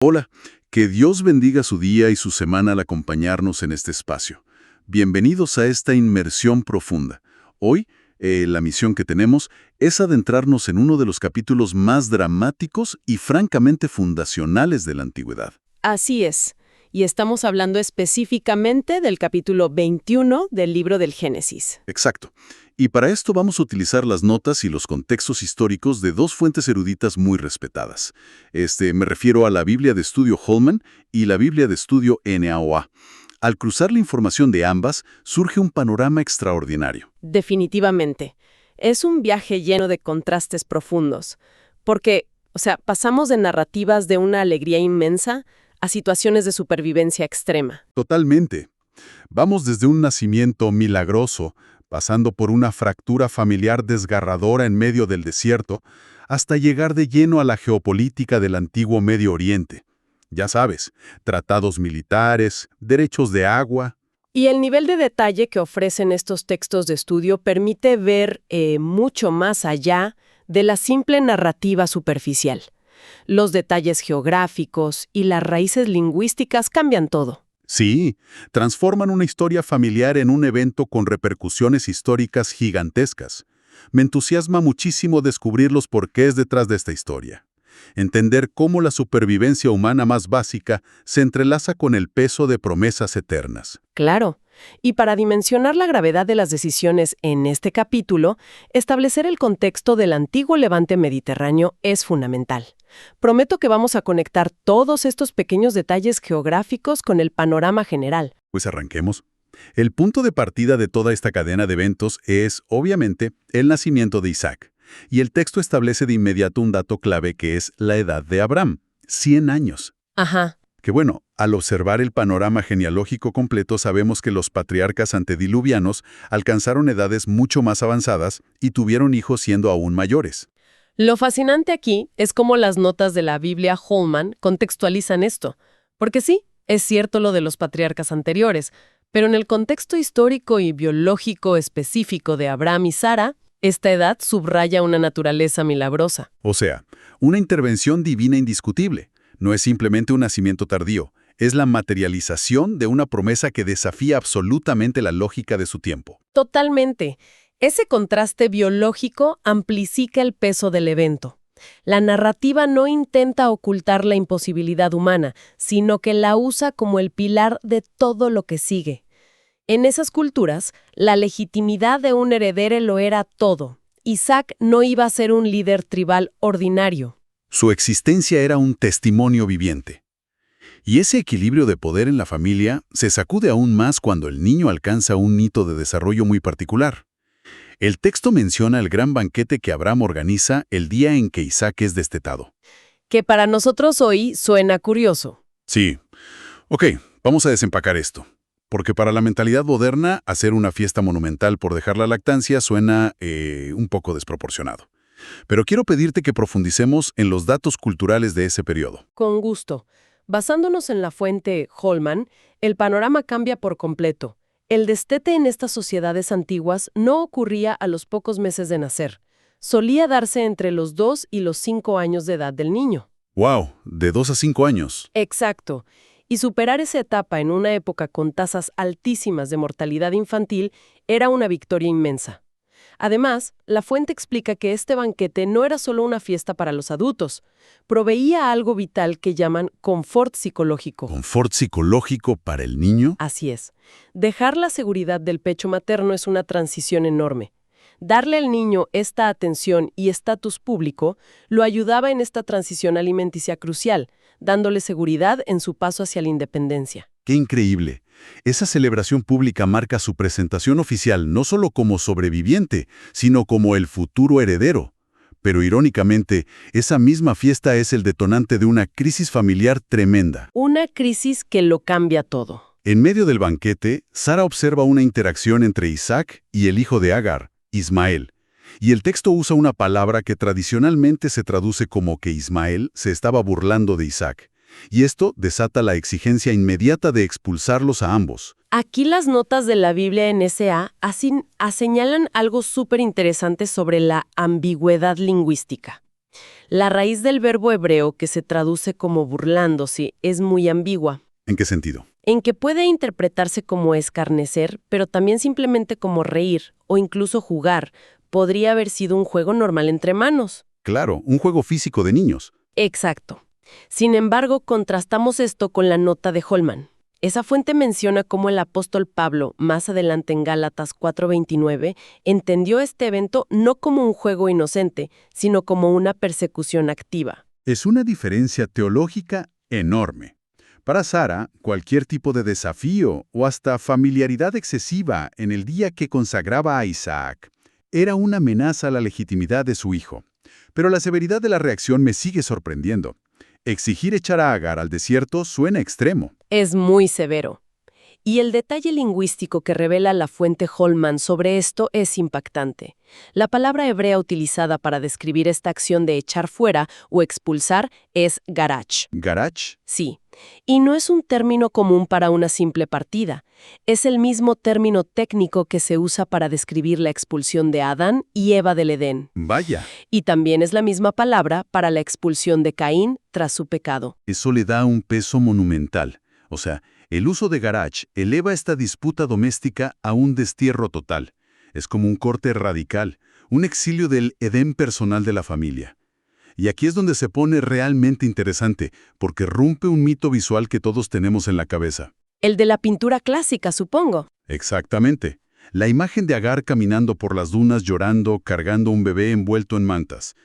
Hola, que Dios bendiga su día y su semana al acompañarnos en este espacio. Bienvenidos a esta inmersión profunda. Hoy, la misión que tenemos es adentrarnos en uno de los capítulos más dramáticos y francamente fundacionales de la antigüedad. Así es, y estamos hablando específicamente del capítulo 21 del libro del Génesis. Exacto. Y para esto vamos a utilizar las notas y los contextos históricos de dos fuentes eruditas muy respetadas. Me refiero a la Biblia de Estudio Holman y la Biblia de Estudio NAOA. Al cruzar la información de ambas, surge un panorama extraordinario. Definitivamente. Es un viaje lleno de contrastes profundos, porque, pasamos de narrativas de una alegría inmensa a situaciones de supervivencia extrema. Totalmente. Vamos desde un nacimiento milagroso, pasando por una fractura familiar desgarradora en medio del desierto, hasta llegar de lleno a la geopolítica del antiguo Medio Oriente. Ya sabes, tratados militares, derechos de agua. Y el nivel de detalle que ofrecen estos textos de estudio permite ver mucho más allá de la simple narrativa superficial. Los detalles geográficos y las raíces lingüísticas cambian todo. Sí, transforman una historia familiar en un evento con repercusiones históricas gigantescas. Me entusiasma muchísimo descubrir los porqués detrás de esta historia. Entender cómo la supervivencia humana más básica se entrelaza con el peso de promesas eternas. Claro. Y para dimensionar la gravedad de las decisiones en este capítulo, establecer el contexto del antiguo levante mediterráneo es fundamental. Prometo que vamos a conectar todos estos pequeños detalles geográficos con el panorama general. Pues arranquemos. El punto de partida de toda esta cadena de eventos es, obviamente, el nacimiento de Isaac. Y el texto establece de inmediato un dato clave que es la edad de Abraham, 100 años. Ajá. Que bueno, al observar el panorama genealógico completo sabemos que los patriarcas antediluvianos alcanzaron edades mucho más avanzadas y tuvieron hijos siendo aún mayores. Lo fascinante aquí es cómo las notas de la Biblia Holman contextualizan esto. Porque sí, es cierto lo de los patriarcas anteriores, pero en el contexto histórico y biológico específico de Abraham y Sara, esta edad subraya una naturaleza milagrosa. O sea, una intervención divina indiscutible. No es simplemente un nacimiento tardío, es la materialización de una promesa que desafía absolutamente la lógica de su tiempo. Totalmente. Ese contraste biológico amplifica el peso del evento. La narrativa no intenta ocultar la imposibilidad humana, sino que la usa como el pilar de todo lo que sigue. En esas culturas, la legitimidad de un heredero lo era todo. Isaac no iba a ser un líder tribal ordinario. Su existencia era un testimonio viviente. Y ese equilibrio de poder en la familia se sacude aún más cuando el niño alcanza un hito de desarrollo muy particular. El texto menciona el gran banquete que Abraham organiza el día en que Isaac es destetado. Que para nosotros hoy suena curioso. Sí. Ok, vamos a desempacar esto. Porque para la mentalidad moderna, hacer una fiesta monumental por dejar la lactancia suena un poco desproporcionado. Pero quiero pedirte que profundicemos en los datos culturales de ese periodo. Con gusto. Basándonos en la fuente Holman, el panorama cambia por completo. El destete en estas sociedades antiguas no ocurría a los pocos meses de nacer. Solía darse entre los 2 y los 5 años de edad del niño. ¡Wow! De 2 a 5 años. Exacto. Y superar esa etapa en una época con tasas altísimas de mortalidad infantil era una victoria inmensa. Además, la fuente explica que este banquete no era solo una fiesta para los adultos, proveía algo vital que llaman confort psicológico. ¿Confort psicológico para el niño? Así es. Dejar la seguridad del pecho materno es una transición enorme. Darle al niño esta atención y estatus público lo ayudaba en esta transición alimenticia crucial, dándole seguridad en su paso hacia la independencia. ¡Qué increíble! Esa celebración pública marca su presentación oficial no solo como sobreviviente, sino como el futuro heredero. Pero irónicamente, esa misma fiesta es el detonante de una crisis familiar tremenda. Una crisis que lo cambia todo. En medio del banquete, Sara observa una interacción entre Isaac y el hijo de Agar, Ismael. Y el texto usa una palabra que tradicionalmente se traduce como que Ismael se estaba burlando de Isaac. Y esto desata la exigencia inmediata de expulsarlos a ambos. Aquí las notas de la Biblia NSA señalan algo súper interesante sobre la ambigüedad lingüística. La raíz del verbo hebreo, que se traduce como burlándose, es muy ambigua, ¿En qué sentido? en que puede interpretarse como escarnecer, pero también simplemente como reír o incluso jugar. Podría haber sido un juego normal entre manos. Claro, un juego físico de niños. Exacto. Sin embargo, contrastamos esto con la nota de Holman. Esa fuente menciona cómo el apóstol Pablo, más adelante en Gálatas 4:29, entendió este evento no como un juego inocente, sino como una persecución activa. Es una diferencia teológica enorme. Para Sara, cualquier tipo de desafío o hasta familiaridad excesiva en el día que consagraba a Isaac era una amenaza a la legitimidad de su hijo. Pero la severidad de la reacción me sigue sorprendiendo. Exigir echar a Agar al desierto suena extremo. Es muy severo. Y el detalle lingüístico que revela la fuente Holman sobre esto es impactante. La palabra hebrea utilizada para describir esta acción de echar fuera o expulsar es garach. ¿Garach? Sí, y no es un término común para una simple partida. Es el mismo término técnico que se usa para describir la expulsión de Adán y Eva del Edén. Vaya, Y también es la misma palabra para la expulsión de Caín tras su pecado. eso le da un peso monumental. O sea, el uso de garach eleva esta disputa doméstica a un destierro total. Es como un corte radical, un exilio del Edén personal de la familia. Y aquí es donde se pone realmente interesante, porque rompe un mito visual que todos tenemos en la cabeza. El de la pintura clásica, supongo. Exactamente. La imagen de Agar caminando por las dunas llorando, cargando un bebé envuelto en mantas.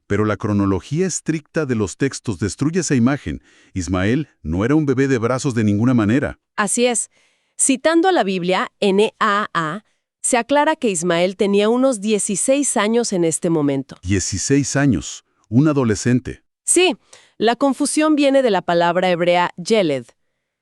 Pero la cronología estricta de los textos destruye esa imagen. Ismael no era un bebé de brazos de ninguna manera. Así es. Citando a la Biblia, NAA, se aclara que Ismael tenía unos 16 años en este momento. 16 años, un adolescente. Sí, la confusión viene de la palabra hebrea yeled.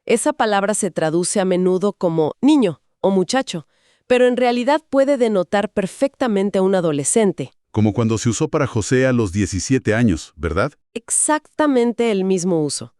Esa palabra se traduce a menudo como niño o muchacho, pero en realidad puede denotar perfectamente a un adolescente. Como cuando se usó para José a los 17 años, ¿verdad? Exactamente el mismo uso.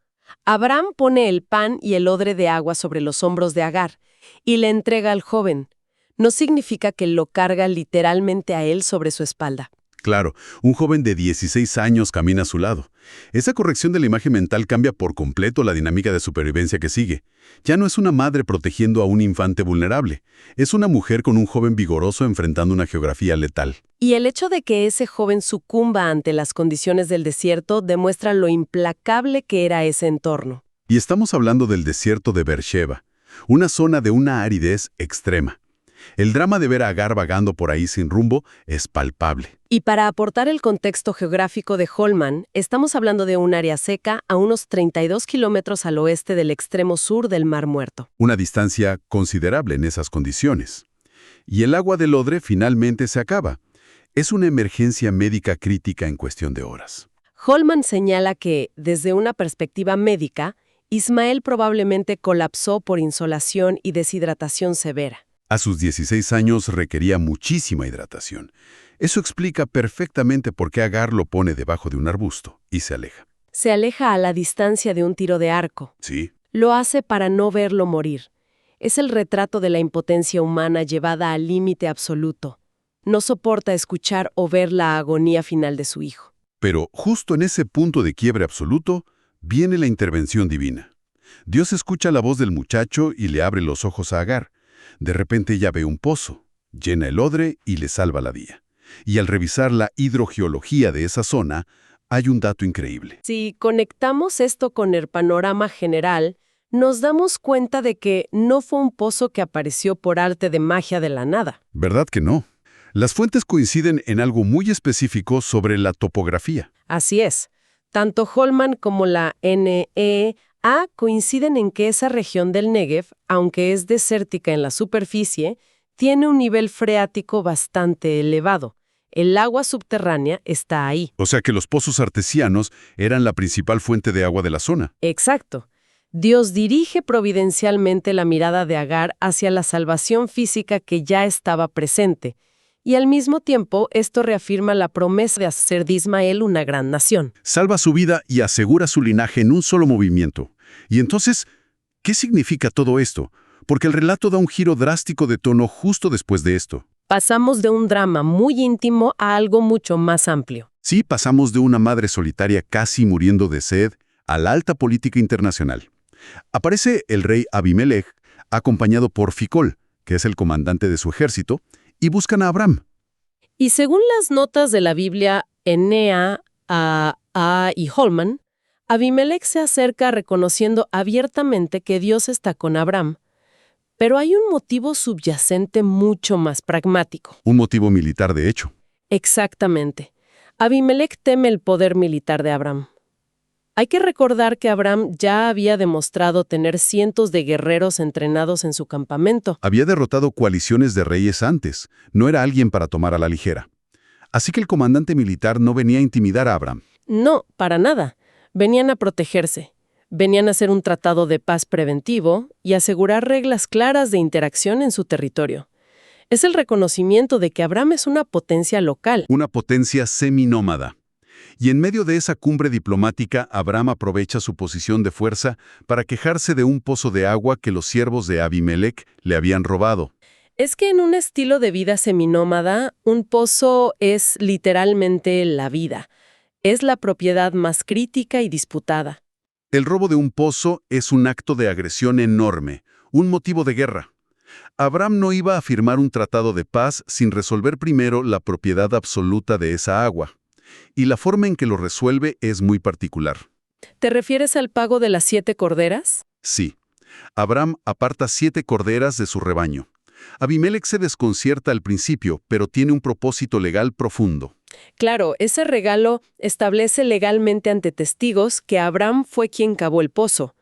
Abraham pone el pan y el odre de agua sobre los hombros de Agar y le entrega al joven. No significa que lo carga literalmente a él sobre su espalda. Claro, un joven de 16 años camina a su lado. Esa corrección de la imagen mental cambia por completo la dinámica de supervivencia que sigue. Ya no es una madre protegiendo a un infante vulnerable. Es una mujer con un joven vigoroso enfrentando una geografía letal. Y el hecho de que ese joven sucumba ante las condiciones del desierto demuestra lo implacable que era ese entorno. Y estamos hablando del desierto de Beersheba, una zona de una aridez extrema. El drama de ver a Agar vagando por ahí sin rumbo es palpable. Y para aportar el contexto geográfico de Holman, estamos hablando de un área seca a unos 32 kilómetros al oeste del extremo sur del Mar Muerto. Una distancia considerable en esas condiciones. Y el agua del odre finalmente se acaba. Es una emergencia médica crítica en cuestión de horas. Holman señala que, desde una perspectiva médica, Ismael probablemente colapsó por insolación y deshidratación severa. A sus 16 años requería muchísima hidratación. Eso explica perfectamente por qué Agar lo pone debajo de un arbusto y se aleja. Se aleja a la distancia de un tiro de arco. Sí, Lo hace para no verlo morir. Es el retrato de la impotencia humana llevada al límite absoluto. No soporta escuchar o ver la agonía final de su hijo. pero justo en ese punto de quiebre absoluto viene la intervención divina. Dios escucha la voz del muchacho y le abre los ojos a Agar. De repente ella ve un pozo, llena el odre y le salva la vida. Y al revisar la hidrogeología de esa zona, hay un dato increíble. Si conectamos esto con el panorama general, nos damos cuenta de que no fue un pozo que apareció por arte de magia de la nada. ¿Verdad que no? Las fuentes coinciden en algo muy específico sobre la topografía. Así es. Tanto Holman como la NEA coinciden en que esa región del Negev, aunque es desértica en la superficie, tiene un nivel freático bastante elevado. El agua subterránea está ahí. O sea que los pozos artesianos eran la principal fuente de agua de la zona. Exacto. Dios dirige providencialmente la mirada de Agar hacia la salvación física que ya estaba presente, y al mismo tiempo esto reafirma la promesa de hacer de Ismael una gran nación. Salva su vida y asegura su linaje en un solo movimiento. Y entonces, ¿qué significa todo esto? Porque el relato da un giro drástico de tono justo después de esto. Pasamos de un drama muy íntimo a algo mucho más amplio. Sí, pasamos de una madre solitaria casi muriendo de sed a la alta política internacional. Aparece el rey Abimelech, acompañado por Ficol, que es el comandante de su ejército, y buscan a Abraham. Y según las notas de la Biblia, Enea, A y Holman, Abimelech se acerca reconociendo abiertamente que Dios está con Abraham. Pero hay un motivo subyacente mucho más pragmático. Un motivo militar, de hecho. Exactamente. Abimelech teme el poder militar de Abraham. Hay que recordar que Abraham ya había demostrado tener cientos de guerreros entrenados en su campamento. Había derrotado coaliciones de reyes antes. No era alguien para tomar a la ligera. Así que el comandante militar no venía a intimidar a Abraham. No, para nada. Venían a protegerse. Venían a hacer un tratado de paz preventivo y asegurar reglas claras de interacción en su territorio. Es el reconocimiento de que Abraham es una potencia local. Una potencia seminómada. Y en medio de esa cumbre diplomática, Abraham aprovecha su posición de fuerza para quejarse de un pozo de agua que los siervos de Abimelech le habían robado. Es que en un estilo de vida seminómada, un pozo es literalmente la vida. Es la propiedad más crítica y disputada. El robo de un pozo es un acto de agresión enorme, un motivo de guerra. Abraham no iba a firmar un tratado de paz sin resolver primero la propiedad absoluta de esa agua. Y la forma en que lo resuelve es muy particular. ¿Te refieres al pago de las 7 corderas? Sí. Abraham aparta 7 corderas de su rebaño. Abimelech se desconcierta al principio, pero tiene un propósito legal profundo. Claro, ese regalo establece legalmente ante testigos que Abraham fue quien cavó el pozo.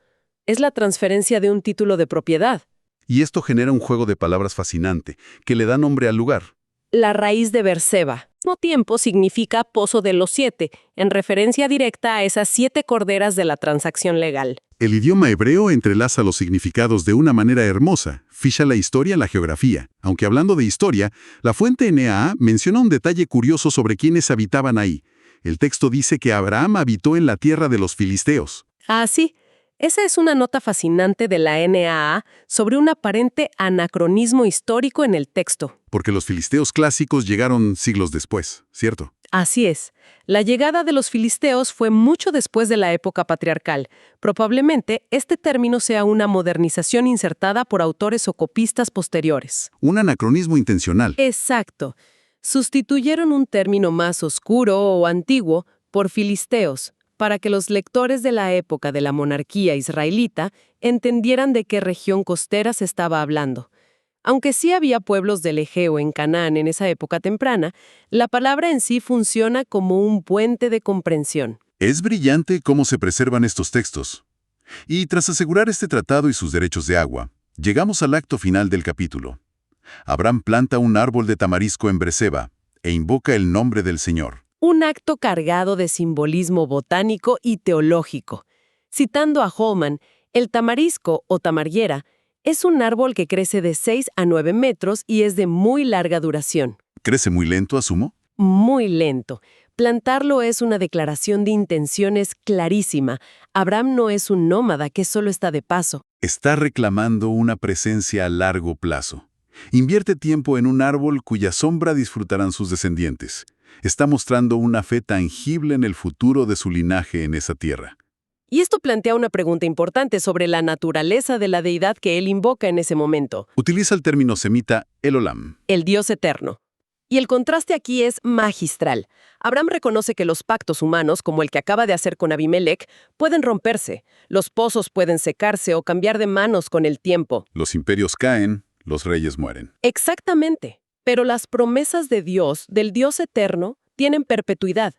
Es la transferencia de un título de propiedad. Y esto genera un juego de palabras fascinante, que le da nombre al lugar. La raíz de Beerseba. Al mismo tiempo significa pozo de los 7, en referencia directa a esas 7 corderas de la transacción legal. El idioma hebreo entrelaza los significados de una manera hermosa, ficha la historia, la geografía. Aunque hablando de historia, la fuente NAA menciona un detalle curioso sobre quienes habitaban ahí. El texto dice que Abraham habitó en la tierra de los filisteos. Ah, sí. Esa es una nota fascinante de la NAA sobre un aparente anacronismo histórico en el texto. Porque los filisteos clásicos llegaron siglos después, ¿cierto? Así es. La llegada de los filisteos fue mucho después de la época patriarcal. Probablemente este término sea una modernización insertada por autores o copistas posteriores. Un anacronismo intencional. Exacto. Sustituyeron un término más oscuro o antiguo por filisteos, para que los lectores de la época de la monarquía israelita entendieran de qué región costera se estaba hablando. Aunque sí había pueblos del Egeo en Canaán en esa época temprana, la palabra en sí funciona como un puente de comprensión. Es brillante cómo se preservan estos textos. Y tras asegurar este tratado y sus derechos de agua, llegamos al acto final del capítulo. Abraham planta un árbol de tamarisco en Beerseba e invoca el nombre del Señor. Un acto cargado de simbolismo botánico y teológico. Citando a Holman, el tamarisco o tamarguera es un árbol que crece de 6 a 9 metros y es de muy larga duración. ¿Crece muy lento, asumo? Muy lento. Plantarlo es una declaración de intenciones clarísima. Abraham no es un nómada que solo está de paso. Está reclamando una presencia a largo plazo. Invierte tiempo en un árbol cuya sombra disfrutarán sus descendientes. Está mostrando una fe tangible en el futuro de su linaje en esa tierra. Y esto plantea una pregunta importante sobre la naturaleza de la deidad que él invoca en ese momento. Utiliza el término semita El Olam. El Dios eterno. Y el contraste aquí es magistral. Abraham reconoce que los pactos humanos, como el que acaba de hacer con Abimelech, pueden romperse. Los pozos pueden secarse o cambiar de manos con el tiempo. Los imperios caen, los reyes mueren. Exactamente. Pero las promesas de Dios, del Dios eterno, tienen perpetuidad.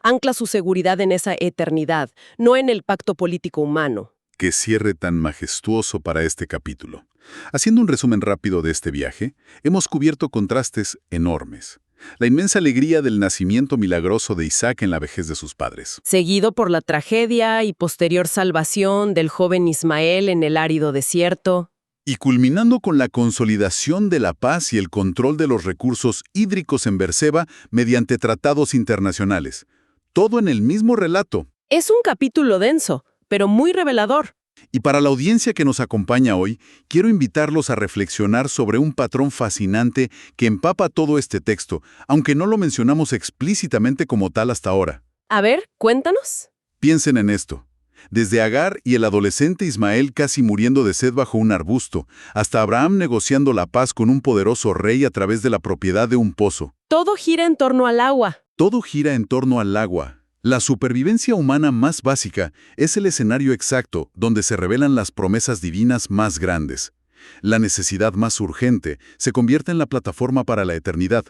Ancla su seguridad en esa eternidad, no en el pacto político humano. Qué cierre tan majestuoso para este capítulo. Haciendo un resumen rápido de este viaje, hemos cubierto contrastes enormes. La inmensa alegría del nacimiento milagroso de Isaac en la vejez de sus padres. Seguido por la tragedia y posterior salvación del joven Ismael en el árido desierto. Y culminando con la consolidación de la paz y el control de los recursos hídricos en Beerseba mediante tratados internacionales. Todo en el mismo relato. Es un capítulo denso, pero muy revelador. Y para la audiencia que nos acompaña hoy, quiero invitarlos a reflexionar sobre un patrón fascinante que empapa todo este texto, aunque no lo mencionamos explícitamente como tal hasta ahora. A ver, cuéntanos. Piensen en esto. Desde Agar y el adolescente Ismael casi muriendo de sed bajo un arbusto, hasta Abraham negociando la paz con un poderoso rey a través de la propiedad de un pozo. Todo gira en torno al agua. Todo gira en torno al agua. La supervivencia humana más básica es el escenario exacto donde se revelan las promesas divinas más grandes. La necesidad más urgente se convierte en la plataforma para la eternidad.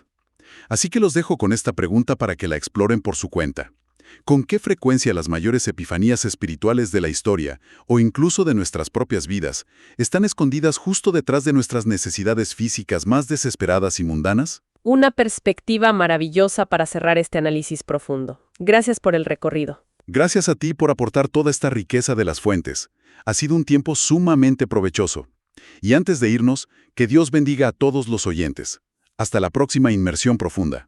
Así que los dejo con esta pregunta para que la exploren por su cuenta. ¿Con qué frecuencia las mayores epifanías espirituales de la historia, o incluso de nuestras propias vidas, están escondidas justo detrás de nuestras necesidades físicas más desesperadas y mundanas? Una perspectiva maravillosa para cerrar este análisis profundo. Gracias por el recorrido. Gracias a ti por aportar toda esta riqueza de las fuentes. Ha sido un tiempo sumamente provechoso. Y antes de irnos, que Dios bendiga a todos los oyentes. Hasta la próxima inmersión profunda.